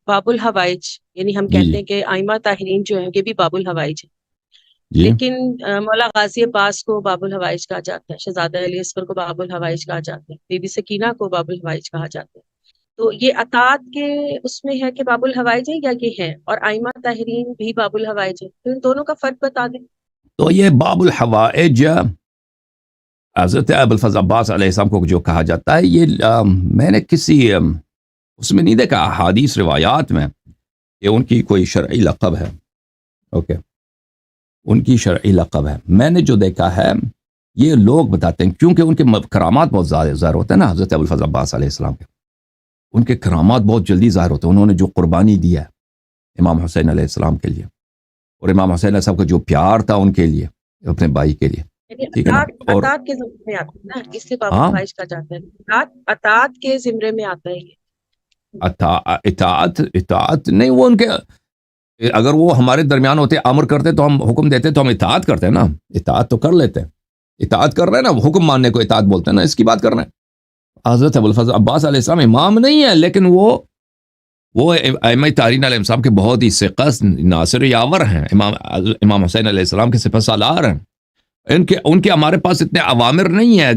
باب الحوائج، یعنی ہم جی کہتے جی ہیں کہ آئمہ طاہرین جو ہیں یہ بھی باب الحوائج ہیں، جی لیکن مولا غازی عباس کو باب الحوائج کہا جاتا ہے، شہزادہ علی اصغر کو باب الحوائج کہا جاتا ہے، بی بی سکینہ کو باب الحوائج کہا جاتا ہے۔ تو یہ اطاعت کے اس میں ہے کہ باب الحوائج ہے یا یہ ہے، اور آئمہ طاہرین بھی باب الحوائج ہے، تو ان دونوں کا فرق بتا دیں۔ تو یہ باب الحوائج حضرت ابوالفضل عباس علیہ السلام کو جو کہا جاتا ہے، یہ میں نے کسی اس میں نہیں دیکھا احادیث روایات میں کہ ان کی کوئی شرعی لقب ہے، اوکے، ان کی شرعی لقب ہے۔ میں نے جو دیکھا ہے یہ لوگ بتاتے ہیں، کیونکہ ان کے کرامات بہت زیادہ ظاہر ہوتے ہیں نا حضرت ابوالفضل عباس علیہ السلام کے، ان کے کرامات بہت جلدی ظاہر ہوتے ہیں۔ انہوں نے جو قربانی دی ہے امام حسین علیہ السلام کے لیے، اور امام حسین علیہ السلام کا جو پیار تھا ان کے لیے، اپنے بھائی کے لیے، یعنی ٹھیک ہے نا؟ اور اطاعت کے زمرے میں آتا ہے نا، اس سے باب ہاں، الحوائج کہا جاتا ہے، اطاعت کے زمرے میں آتا ہے یہ۔ اطاعت نہیں، وہ ان کے اگر وہ ہمارے درمیان ہوتے، امر کرتے تو ہم حکم دیتے تو ہم اطاعت کرتے ہیں نا، اطاعت تو کر لیتے ہیں، اطاعت کر رہے ہیں نا، حکم ماننے کو اطاعت بولتے ہیں نا، اس کی بات کر رہے ہیں۔ حضرت ابوالفضل عباس علیہ السلام امام نہیں ہے، لیکن وہ ائمہ طاہرین علیہ السلام کے بہت ہی ثقہ ناصر یاور ہیں، امام حسین علیہ السلام کے سپہ سالار ہیں۔ ان کے ہمارے پاس اتنے عوامر نہیں ہے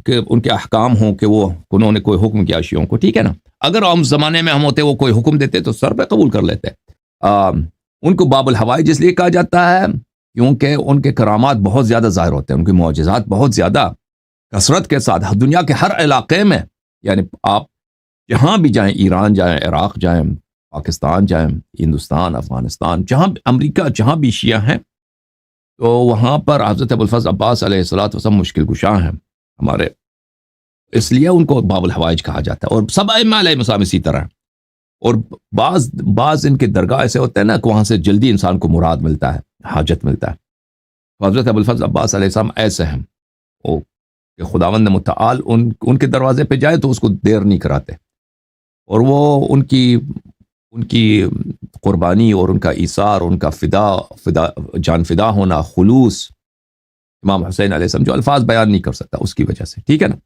کہ ان کے احکام ہوں کہ وہ انہوں نے کوئی حکم کیا شیعوں کو، ٹھیک ہے نا؟ اگر ہم زمانے میں ہم ہوتے وہ کوئی حکم دیتے تو سر پہ قبول کر لیتے۔ ان کو باب الحوائج اس لیے کہا جاتا ہے کیونکہ ان کے کرامات بہت زیادہ ظاہر ہوتے ہیں، ان کے معجزات بہت زیادہ کثرت کے ساتھ دنیا کے ہر علاقے میں، یعنی آپ جہاں بھی جائیں، ایران جائیں، عراق جائیں، پاکستان جائیں، ہندوستان، افغانستان، جہاں امریکہ، جہاں بھی شیعہ ہیں، تو وہاں پر حضرت ابوالفضل عباس علیہ الصلوۃ والسلام مشکل کشاں ہیں ہمارے، اس لیے ان کو باب الحوائج کہا جاتا ہے، اور سب ائمہ علیہ السلام اسی طرح ہیں۔ اور بعض ان کے درگاہ ایسے ہوتے ہیں نا کہ وہاں سے جلدی انسان کو مراد ملتا ہے، حاجت ملتا ہے۔ حضرت ابوالفضل عباس علیہ السلام ایسے ہیں وہ کہ خداوند متعال ان کے دروازے پہ جائے تو اس کو دیر نہیں کراتے، اور وہ ان کی قربانی اور ان کا ایثار، ان کا فدا جان فدا ہونا، خلوص امام حسین علیہ السلام جو الفاظ بیان نہیں کر سکتا اس کی وجہ سے، ٹھیک ہے نا؟